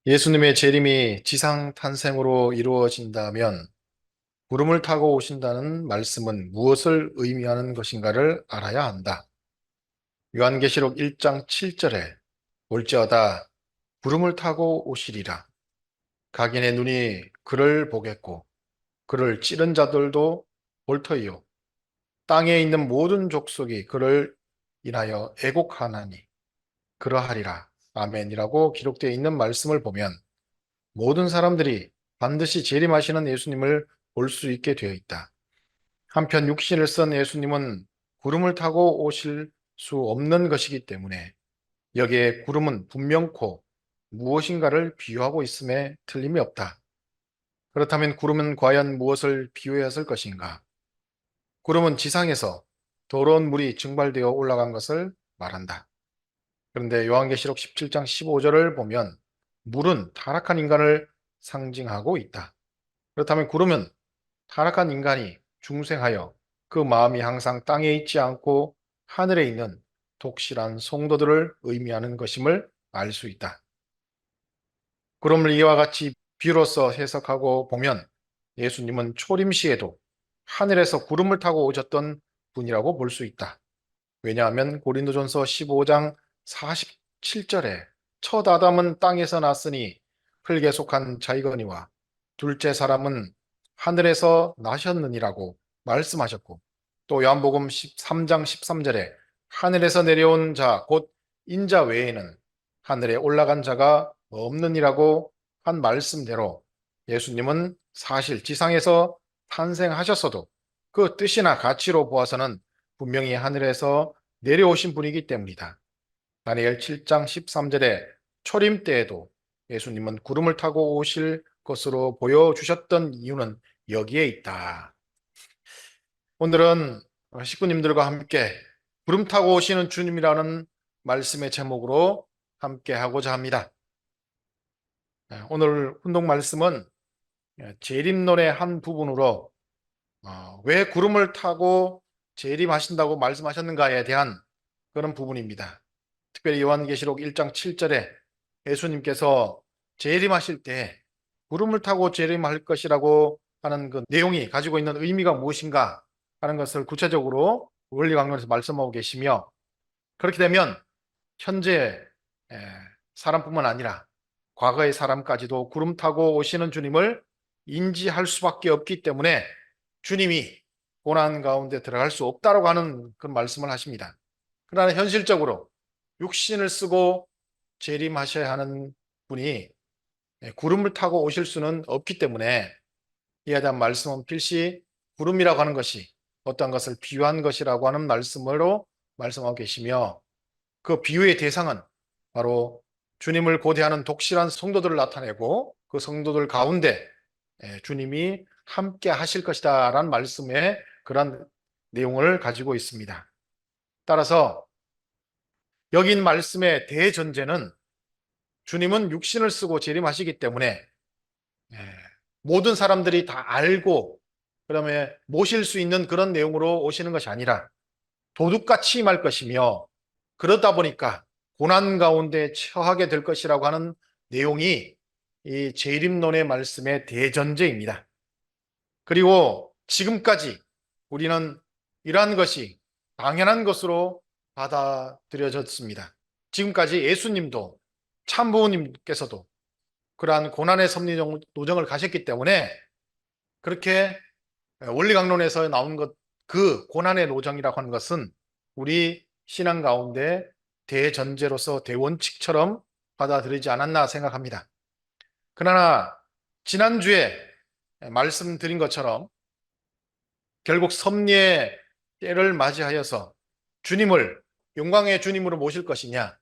예수님의 재림이 지상 탄생으로 이루어진다면 구름을 타고 오신다는 말씀은 무엇을 의미하는 것인가를 알아야 한다. 요한계시록 1장 7절에 올지어다 구름을 타고 오시리라. 각인의 눈이 그를 보겠고 그를 찌른 자들도 볼 터이요. 땅에 있는 모든 족속이 그를 인하여 애곡하나니 그러하리라. 아멘이라고 기록되어 있는 말씀을 보면 모든 사람들이 반드시 재림하시는 예수님을 볼 수 있게 되어 있다. 한편 육신을 쓴 예수님은 구름을 타고 오실 수 없는 것이기 때문에 여기에 구름은 분명코 무엇인가를 비유하고 있음에 틀림이 없다. 그렇다면 구름은 과연 무엇을 비유했을 것인가? 구름은 지상에서 더러운 물이 증발되어 올라간 것을 말한다. 그런데 요한계시록 17장 15절을 보면 물은 타락한 인간을 상징하고 있다. 그렇다면 구름은 타락한 인간이 중생하여 그 마음이 항상 땅에 있지 않고 하늘에 있는 독실한 성도들을 의미하는 것임을 알 수 있다. 구름을 이와 같이 비로소 해석하고 보면 예수님은 초림 시에도 하늘에서 구름을 타고 오셨던 분이라고 볼 수 있다. 왜냐하면 고린도전서 15장 47절에 첫 아담은 땅에서 났으니 흙에 속한 자이거니와 둘째 사람은 하늘에서 나셨느니라고 말씀하셨고, 또 요한복음 13장 13절에 하늘에서 내려온 자 곧 인자 외에는 하늘에 올라간 자가 없느니라고 한 말씀대로 예수님은 사실 지상에서 탄생하셨어도 그 뜻이나 가치로 보아서는 분명히 하늘에서 내려오신 분이기 때문이다. 다니엘 7장 13절에 초림 때에도 예수님은 구름을 타고 오실 것으로 보여주셨던 이유는 여기에 있다. 오늘은 식구님들과 함께 구름 타고 오시는 주님이라는 말씀의 제목으로 함께 하고자 합니다. 오늘 훈독 말씀은 재림론의 한 부분으로 왜 구름을 타고 재림하신다고 말씀하셨는가에 대한 그런 부분입니다. 특별히 요한계시록 1장 7절에 예수님께서 재림하실 때 구름을 타고 재림할 것이라고 하는 그 내용이 가지고 있는 의미가 무엇인가 하는 것을 구체적으로 원리 강론에서 말씀하고 계시며, 그렇게 되면 현재 사람뿐만 아니라 과거의 사람까지도 구름 타고 오시는 주님을 인지할 수밖에 없기 때문에 주님이 고난 가운데 들어갈 수 없다라고 하는 그런 말씀을 하십니다. 그러나 현실적으로 육신을 쓰고 재림하셔야 하는 분이 구름을 타고 오실 수는 없기 때문에 이에 대한 말씀은 필시 구름이라고 하는 것이 어떤 것을 비유한 것이라고 하는 말씀으로 말씀하고 계시며, 그 비유의 대상은 바로 주님을 고대하는 독실한 성도들을 나타내고 그 성도들 가운데 주님이 함께 하실 것이다 라는 말씀의 그런 내용을 가지고 있습니다. 따라서 여기 있는 말씀의 대전제는 주님은 육신을 쓰고 재림하시기 때문에 모든 사람들이 다 알고 그다음에 모실 수 있는 그런 내용으로 오시는 것이 아니라 도둑같이 임할 것이며, 그러다 보니까 고난 가운데 처하게 될 것이라고 하는 내용이 이 재림론의 말씀의 대전제입니다. 그리고 지금까지 우리는 이러한 것이 당연한 것으로 받아들여졌습니다. 지금까지 예수님도 참부모님께서도 그러한 고난의 섭리 노정을 가셨기 때문에 그렇게 원리 강론에서 나온 것, 그 고난의 노정이라고 하는 것은 우리 신앙 가운데 대전제로서 대원칙처럼 받아들이지 않았나 생각합니다. 그러나 지난주에 말씀드린 것처럼 결국 섭리의 때를 맞이하여서 주님을 영광의 주님으로 모실 것이냐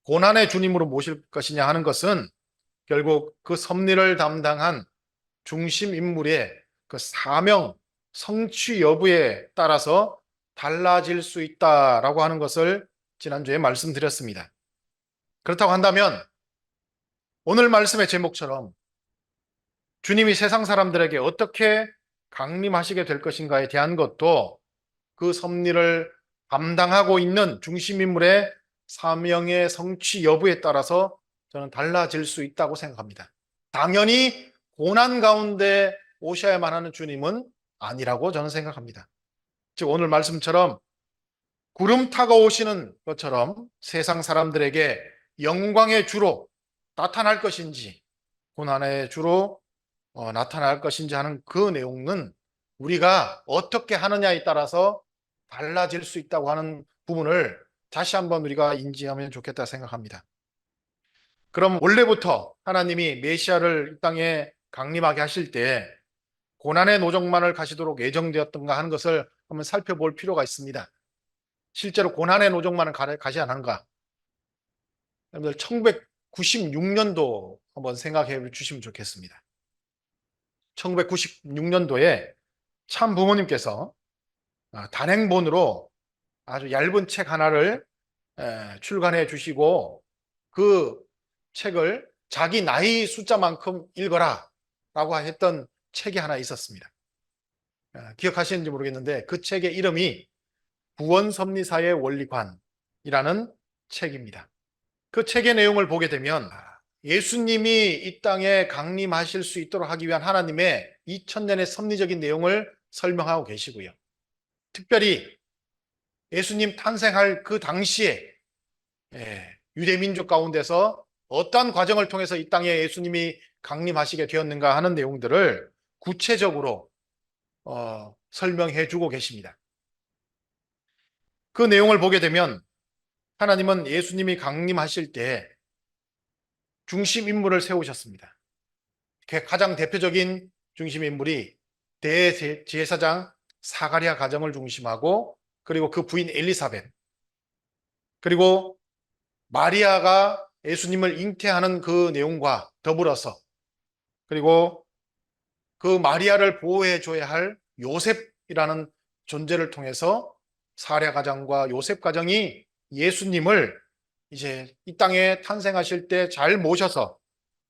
고난의 주님으로 모실 것이냐 하는 것은 결국 그 섭리를 담당한 중심 인물의 그 사명 성취 여부에 따라서 달라질 수 있다라고 하는 것을 지난주에 말씀드렸습니다. 그렇다고 한다면 오늘 말씀의 제목처럼 주님이 세상 사람들에게 어떻게 강림하시게 될 것인가에 대한 것도 그 섭리를 감당하고 있는 중심 인물의 사명의 성취 여부에 따라서 저는 달라질 수 있다고 생각합니다. 당연히 고난 가운데 오셔야만 하는 주님은 아니라고 저는 생각합니다. 즉 오늘 말씀처럼 구름 타고 오시는 것처럼 세상 사람들에게 영광의 주로 나타날 것인지 고난의 주로 나타날 것인지 하는 그 내용은 우리가 어떻게 하느냐에 따라서 달라질 수 있다고 하는 부분을 다시 한번 우리가 인지하면 좋겠다 생각합니다. 그럼 원래부터 하나님이 메시아를 이 땅에 강림하게 하실 때 고난의 노정만을 가시도록 예정되었던가 하는 것을 한번 살펴볼 필요가 있습니다. 실제로 고난의 노정만을 가지 않은가? 여러분들 1996년도 한번 생각해 주시면 좋겠습니다. 1996년도에 참 부모님께서 단행본으로 아주 얇은 책 하나를 출간해 주시고 그 책을 자기 나이 숫자만큼 읽어라 라고 했던 책이 하나 있었습니다. 기억하시는지 모르겠는데 그 책의 이름이 구원섭리사의 원리관이라는 책입니다. 그 책의 내용을 보게 되면 예수님이 이 땅에 강림하실 수 있도록 하기 위한 하나님의 2000년의 섭리적인 내용을 설명하고 계시고요. 특별히 예수님 탄생할 그 당시에 유대민족 가운데서 어떠한 과정을 통해서 이 땅에 예수님이 강림하시게 되었는가 하는 내용들을 구체적으로 설명해 주고 계십니다. 그 내용을 보게 되면 하나님은 예수님이 강림하실 때 중심 인물을 세우셨습니다. 가장 대표적인 중심 인물이 대제사장 사가랴 가정을 중심하고 그리고 그 부인 엘리사벳 그리고 마리아가 예수님을 잉태하는 그 내용과 더불어서 그리고 그 마리아를 보호해 줘야 할 요셉이라는 존재를 통해서 사랴 가정과 요셉 가정이 예수님을 이제 이 땅에 탄생하실 때 잘 모셔서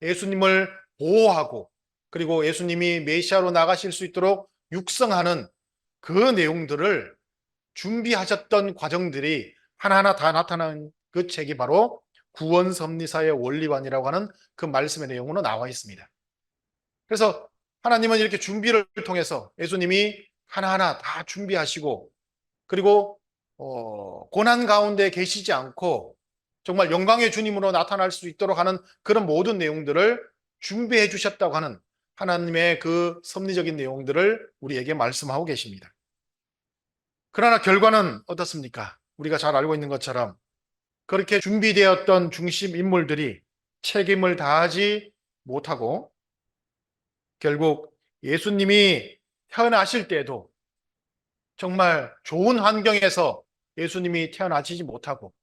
예수님을 보호하고 그리고 예수님이 메시아로 나가실 수 있도록 육성하는 그 내용들을 준비하셨던 과정들이 하나하나 다 나타난 그 책이 바로 구원섭리사의 원리관이라고 하는 그 말씀의 내용으로 나와 있습니다. 그래서 하나님은 이렇게 준비를 통해서 예수님이 하나하나 다 준비하시고 그리고 고난 가운데 계시지 않고 정말 영광의 주님으로 나타날 수 있도록 하는 그런 모든 내용들을 준비해 주셨다고 하는 하나님의 그 섭리적인 내용들을 우리에게 말씀하고 계십니다. 그러나 결과는 어떻습니까? 우리가 잘 알고 있는 것처럼 그렇게 준비되었던 중심 인물들이 책임을 다하지 못하고 결국 예수님이 태어나실 때에도 정말 좋은 환경에서 예수님이 태어나지 못하고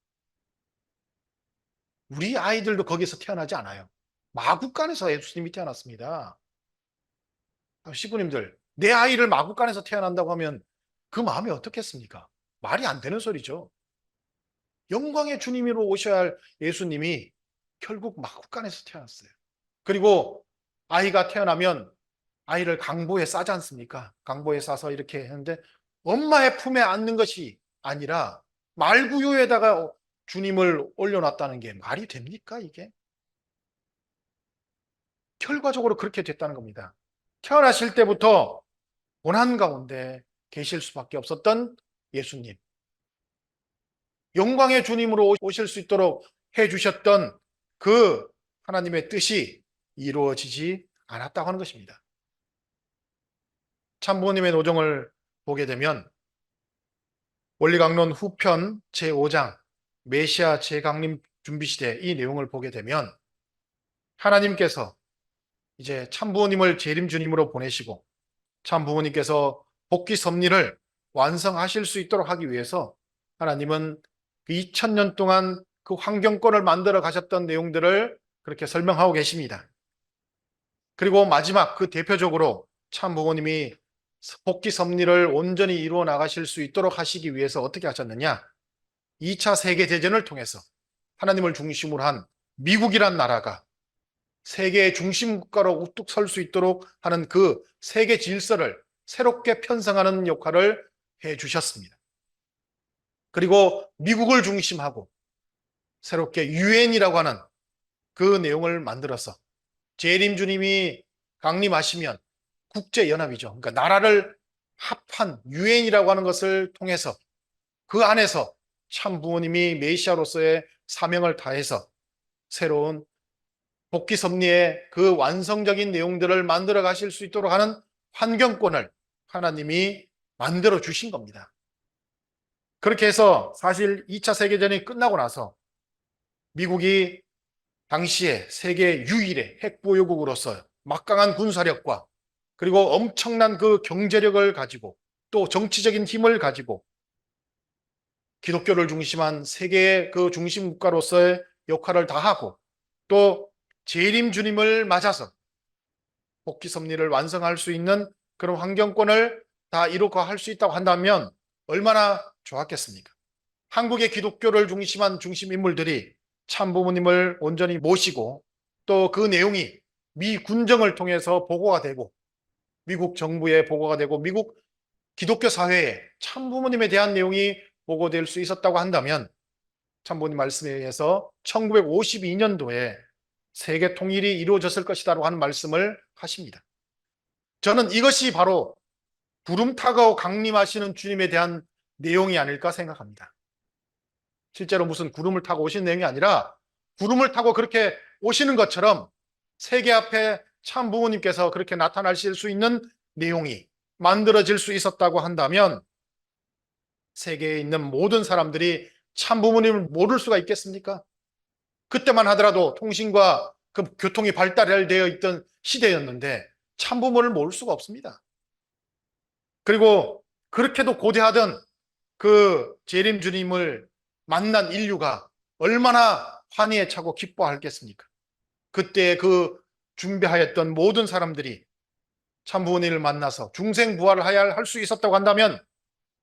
우리 아이들도 거기서 태어나지 않아요. 마구간에서 예수님이 태어났습니다. 시부님들, 내 아이를 마구간에서 태어난다고 하면 그 마음이 어떻겠습니까? 말이 안 되는 소리죠. 영광의 주님으로 오셔야 할 예수님이 결국 마구간에서 태어났어요. 그리고 아이가 태어나면 아이를 강보에 싸지 않습니까? 강보에 싸서 이렇게 했는데 엄마의 품에 안는 것이 아니라 말구유에다가 주님을 올려놨다는 게 말이 됩니까, 이게? 결과적으로 그렇게 됐다는 겁니다. 태어나실 때부터 고난 가운데 계실 수밖에 없었던 예수님. 영광의 주님으로 오실 수 있도록 해주셨던 그 하나님의 뜻이 이루어지지 않았다고 하는 것입니다. 참부모님의 노정을 보게 되면 원리강론 후편 제5장 메시아 재강림 준비시대 이 내용을 보게 되면 하나님께서 이제 참부모님을 재림주님으로 보내시고 참부모님께서 복귀 섭리를 완성하실 수 있도록 하기 위해서 하나님은 그 2000년 동안 그 환경권을 만들어 가셨던 내용들을 그렇게 설명하고 계십니다. 그리고 마지막 그 대표적으로 참부모님이 복귀 섭리를 온전히 이루어 나가실 수 있도록 하시기 위해서 어떻게 하셨느냐? 2차 세계대전을 통해서 하나님을 중심으로 한 미국이란 나라가 세계의 중심 국가로 우뚝 설 수 있도록 하는 그 세계 질서를 새롭게 편성하는 역할을 해 주셨습니다. 그리고 미국을 중심하고 새롭게 유엔이라고 하는 그 내용을 만들어서 재림 주님이 강림하시면 국제연합이죠. 그러니까 나라를 합한 유엔이라고 하는 것을 통해서 그 안에서 참 부모님이 메시아로서의 사명을 다해서 새로운 복귀 섭리의 그 완성적인 내용들을 만들어 가실 수 있도록 하는 환경권을 하나님이 만들어 주신 겁니다. 그렇게 해서 사실 2차 세계전이 끝나고 나서 미국이 당시에 세계 유일의 핵보유국으로서 막강한 군사력과 그리고 엄청난 그 경제력을 가지고 또 정치적인 힘을 가지고 기독교를 중심한 세계의 그 중심 국가로서의 역할을 다하고 또 재림 주님을 맞아서 복귀 섭리를 완성할 수 있는 그런 환경권을 다 이루고 할 수 있다고 한다면 얼마나 좋았겠습니까? 한국의 기독교를 중심한 중심 인물들이 참부모님을 온전히 모시고 또 그 내용이 미 군정을 통해서 보고가 되고 미국 정부에 보고가 되고 미국 기독교 사회에 참부모님에 대한 내용이 보고될 수 있었다고 한다면 참부모님 말씀에 의해서 1952년도에 세계 통일이 이루어졌을 것이라고 하는 말씀을 하십니다. 저는 이것이 바로 구름 타고 강림하시는 주님에 대한 내용이 아닐까 생각합니다. 실제로 무슨 구름을 타고 오시는 내용이 아니라 구름을 타고 그렇게 오시는 것처럼 세계 앞에 참 부모님께서 그렇게 나타나실 수 있는 내용이 만들어질 수 있었다고 한다면 세계에 있는 모든 사람들이 참 부모님을 모를 수가 있겠습니까? 그때만 하더라도 통신과 그 교통이 발달되어 있던 시대였는데 참 부모를 모를 수가 없습니다. 그리고 그렇게도 고대하던 그 재림 주님을 만난 인류가 얼마나 환희에 차고 기뻐하겠습니까? 그때 그 준비하였던 모든 사람들이 참부모님을 만나서 중생부활을 할 수 있었다고 한다면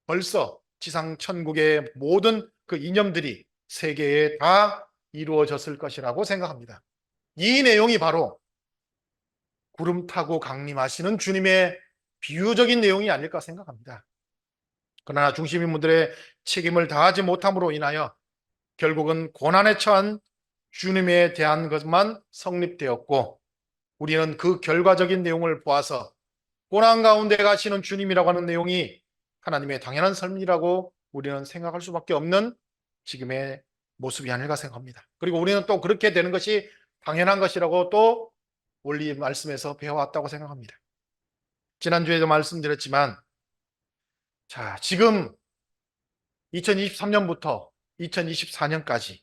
벌써 지상 천국의 모든 그 이념들이 세계에 다 이루어졌을 것이라고 생각합니다. 이 내용이 바로 구름 타고 강림하시는 주님의 비유적인 내용이 아닐까 생각합니다. 그러나 중심인물들의 책임을 다하지 못함으로 인하여 결국은 고난에 처한 주님에 대한 것만 성립되었고 우리는 그 결과적인 내용을 보아서 고난 가운데 가시는 주님이라고 하는 내용이 하나님의 당연한 삶이라고 우리는 생각할 수밖에 없는 지금의 모습이 아닐까 생각합니다. 그리고 우리는 또 그렇게 되는 것이 당연한 것이라고 또 원리 말씀에서 배워왔다고 생각합니다. 지난주에도 말씀드렸지만 자, 지금 2023년부터 2024년까지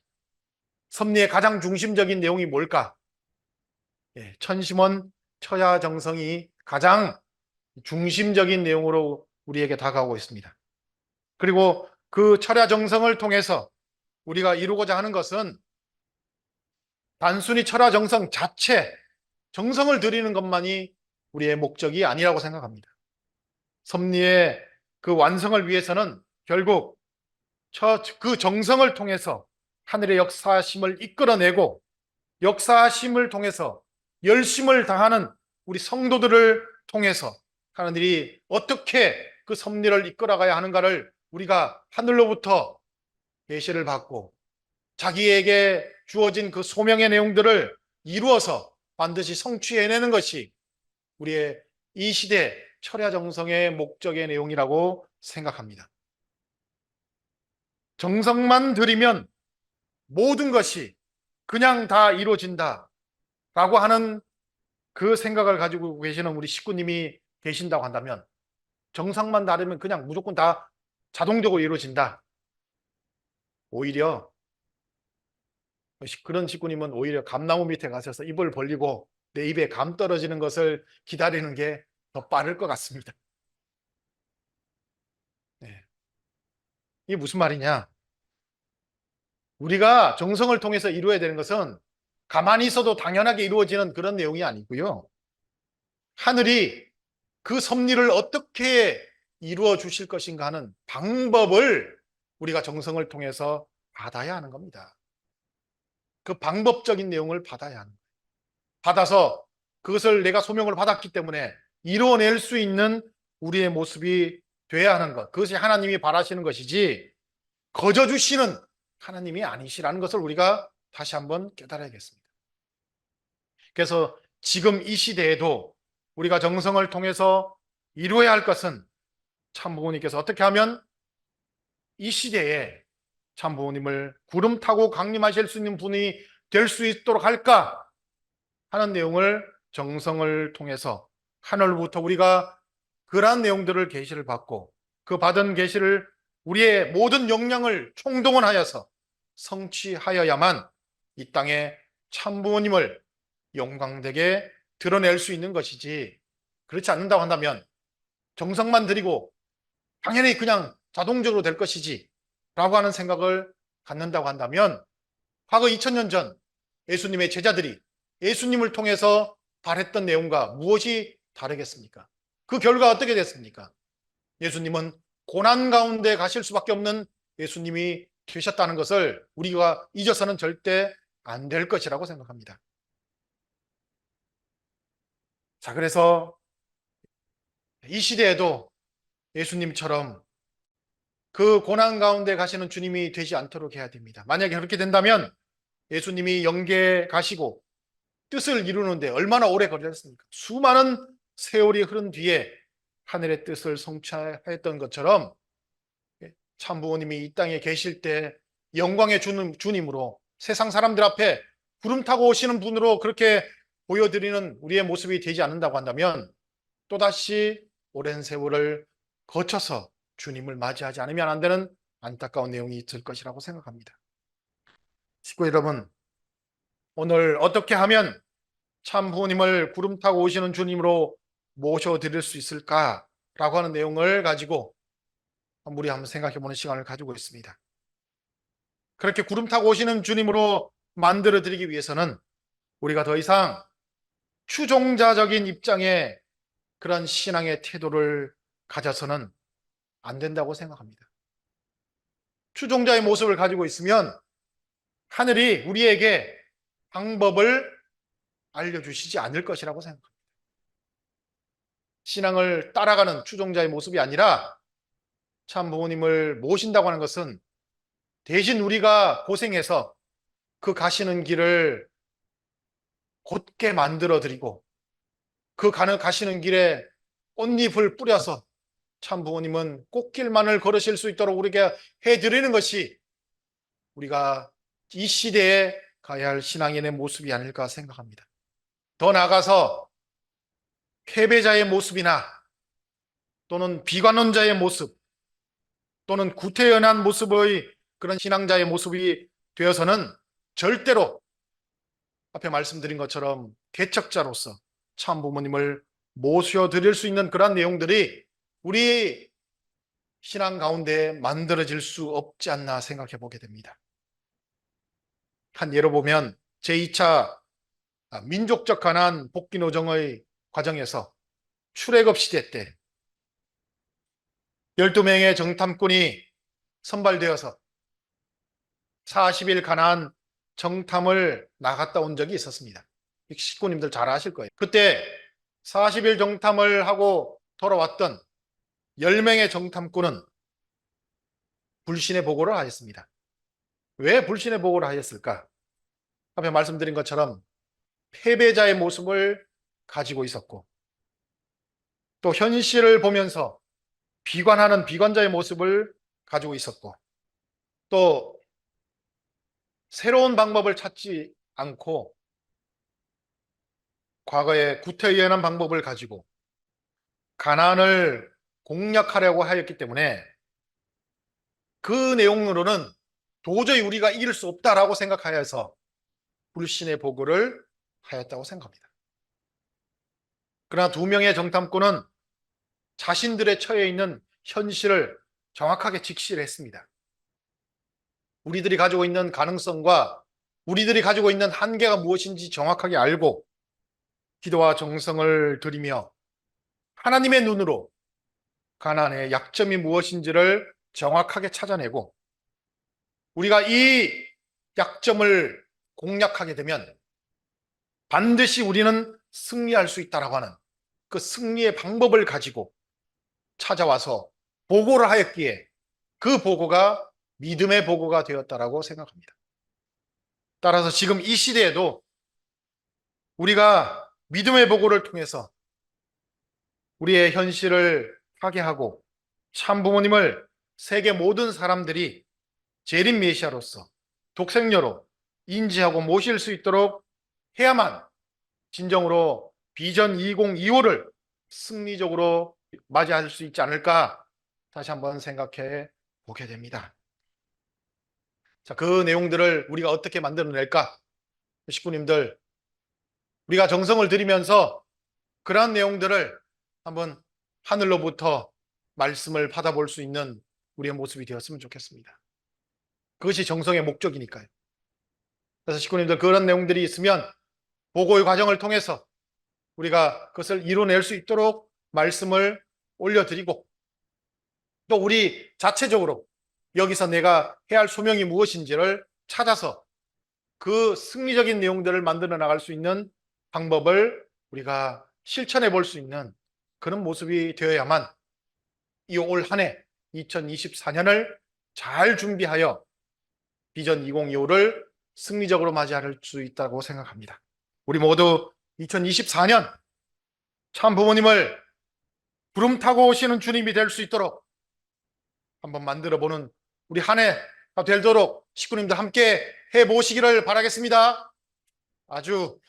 섭리의 가장 중심적인 내용이 뭘까? 천심원 처야정성이 가장 중심적인 내용으로 우리에게 다가오고 있습니다. 그리고 그 철야정성을 통해서 우리가 이루고자 하는 것은 단순히 철야정성 자체, 정성을 들이는 것만이 우리의 목적이 아니라고 생각합니다. 섭리의 그 완성을 위해서는 결국 그 정성을 통해서 하늘의 역사심을 이끌어내고 역사심을 통해서 열심을 다하는 우리 성도들을 통해서 하나님이 어떻게 그 섭리를 이끌어가야 하는가를 우리가 하늘로부터 계시를 받고 자기에게 주어진 그 소명의 내용들을 이루어서 반드시 성취해내는 것이 우리의 이 시대 철야정성의 목적의 내용이라고 생각합니다. 정성만 들이면 모든 것이 그냥 다 이루어진다 라고 하는 그 생각을 가지고 계시는 우리 식구님이 계신다고 한다면 정성만 다르면 그냥 무조건 다 자동적으로 이루어진다. 오히려 그런 식구님은 오히려 감나무 밑에 가셔서 입을 벌리고 내 입에 감 떨어지는 것을 기다리는 게 더 빠를 것 같습니다. 네. 이게 무슨 말이냐? 우리가 정성을 통해서 이루어야 되는 것은 가만히 있어도 당연하게 이루어지는 그런 내용이 아니고요. 하늘이 그 섭리를 어떻게 이루어 주실 것인가 하는 방법을 우리가 정성을 통해서 받아야 하는 겁니다. 그 방법적인 내용을 받아야 하는 거예요. 받아서 그것을 내가 소명을 받았기 때문에 이루어낼 수 있는 우리의 모습이 돼야 하는 것. 그것이 하나님이 바라시는 것이지 거저 주시는 하나님이 아니시라는 것을 우리가 다시 한번 깨달아야겠습니다. 그래서 지금 이 시대에도 우리가 정성을 통해서 이루어야 할 것은 참부모님께서 어떻게 하면 이 시대에 참부모님을 구름 타고 강림하실 수 있는 분이 될 수 있도록 할까 하는 내용을 정성을 통해서 하늘부터 우리가 그러한 내용들을 계시를 받고 그 받은 계시를 우리의 모든 역량을 총동원하여서 성취하여야만 이 땅에 참부모님을 영광되게 드러낼 수 있는 것이지, 그렇지 않는다고 한다면 정성만 들이고 당연히 그냥 자동적으로 될 것이지 라고 하는 생각을 갖는다고 한다면 과거 2000년 전 예수님의 제자들이 예수님을 통해서 발했던 내용과 무엇이 다르겠습니까? 그 결과 어떻게 됐습니까? 예수님은 고난 가운데 가실 수밖에 없는 예수님이 되셨다는 것을 우리가 잊어서는 절대 안 될 것이라고 생각합니다. 자, 그래서 이 시대에도 예수님처럼 그 고난 가운데 가시는 주님이 되지 않도록 해야 됩니다. 만약에 그렇게 된다면 예수님이 영계에 가시고 뜻을 이루는데 얼마나 오래 걸렸습니까? 수많은 세월이 흐른 뒤에 하늘의 뜻을 성취하였던 것처럼 참부모님이 이 땅에 계실 때 영광의 주님으로 세상 사람들 앞에 구름 타고 오시는 분으로 그렇게 보여드리는 우리의 모습이 되지 않는다고 한다면 또다시 오랜 세월을 거쳐서 주님을 맞이하지 않으면 안 되는 안타까운 내용이 있을 것이라고 생각합니다. 식구 여러분, 오늘 어떻게 하면 참 부모님을 구름 타고 오시는 주님으로 모셔드릴 수 있을까라고 하는 내용을 가지고 우리 한번 생각해보는 시간을 가지고 있습니다. 그렇게 구름 타고 오시는 주님으로 만들어드리기 위해서는 우리가 더 이상 추종자적인 입장의 그런 신앙의 태도를 가져서는 안 된다고 생각합니다. 추종자의 모습을 가지고 있으면 하늘이 우리에게 방법을 알려주시지 않을 것이라고 생각합니다. 신앙을 따라가는 추종자의 모습이 아니라 참 부모님을 모신다고 하는 것은 대신 우리가 고생해서 그 가시는 길을 곧게 만들어 드리고 그 가시는 길에 꽃잎을 뿌려서 참 부모님은 꽃길만을 걸으실 수 있도록 우리가 해드리는 것이 우리가 이 시대에 가야 할 신앙인의 모습이 아닐까 생각합니다. 더 나아가서 패배자의 모습이나 또는 비관론자의 모습 또는 구태연한 모습의 그런 신앙자의 모습이 되어서는 절대로 앞에 말씀드린 것처럼 개척자로서 참 부모님을 모셔드릴 수 있는 그런 내용들이 우리 신앙 가운데 만들어질 수 없지 않나 생각해 보게 됩니다. 한 예로 보면 제2차 민족적 가난 복귀 노정의 과정에서 출애굽 시대 때 12명의 정탐꾼이 선발되어서 40일 가나안 정탐을 나갔다 온 적이 있었습니다. 식구님들 잘 아실 거예요. 그때 40일 정탐을 하고 돌아왔던 10명의 정탐꾼은 불신의 보고를 하였습니다. 왜 불신의 보고를 하였을까? 앞에 말씀드린 것처럼 패배자의 모습을 가지고 있었고 또 현실을 보면서 비관하는 비관자의 모습을 가지고 있었고 또 새로운 방법을 찾지 않고 과거의 구태의연한 방법을 가지고 가나안을 공략하려고 하였기 때문에 그 내용으로는 도저히 우리가 이길 수 없다라고 생각하여서 불신의 보고를 하였다고 생각합니다. 그러나 2명의 정탐꾼은 자신들의 처해 있는 현실을 정확하게 직시를 했습니다. 우리들이 가지고 있는 가능성과 우리들이 가지고 있는 한계가 무엇인지 정확하게 알고 기도와 정성을 들이며 하나님의 눈으로 가나안의 약점이 무엇인지를 정확하게 찾아내고 우리가 이 약점을 공략하게 되면 반드시 우리는 승리할 수 있다라고 하는 그 승리의 방법을 가지고 찾아와서 보고를 하였기에 그 보고가 믿음의 보고가 되었다라고 생각합니다. 따라서 지금 이 시대에도 우리가 믿음의 보고를 통해서 우리의 현실을 파괴하고 참 부모님을 세계 모든 사람들이 재림 메시아로서 독생녀로 인지하고 모실 수 있도록 해야만 진정으로 비전 2025를 승리적으로 맞이할 수 있지 않을까 다시 한번 생각해 보게 됩니다. 자, 그 내용들을 우리가 어떻게 만들어낼까? 식구님들, 우리가 정성을 들이면서 그러한 내용들을 한번 하늘로부터 말씀을 받아볼 수 있는 우리의 모습이 되었으면 좋겠습니다. 그것이 정성의 목적이니까요. 그래서 식구님들, 그런 내용들이 있으면 보고의 과정을 통해서 우리가 그것을 이뤄낼 수 있도록 말씀을 올려드리고, 또 우리 자체적으로 여기서 내가 해야 할 소명이 무엇인지를 찾아서 그 승리적인 내용들을 만들어 나갈 수 있는 방법을 우리가 실천해 볼 수 있는 그런 모습이 되어야만 이 올 한 해 2024년을 잘 준비하여 비전 2025를 승리적으로 맞이할 수 있다고 생각합니다. 우리 모두 2024년 참 부모님을 구름 타고 오시는 주님이 될 수 있도록 한번 만들어 보는 우리 한 해가 되도록 식구님들 함께 해 보시기를 바라겠습니다. 아주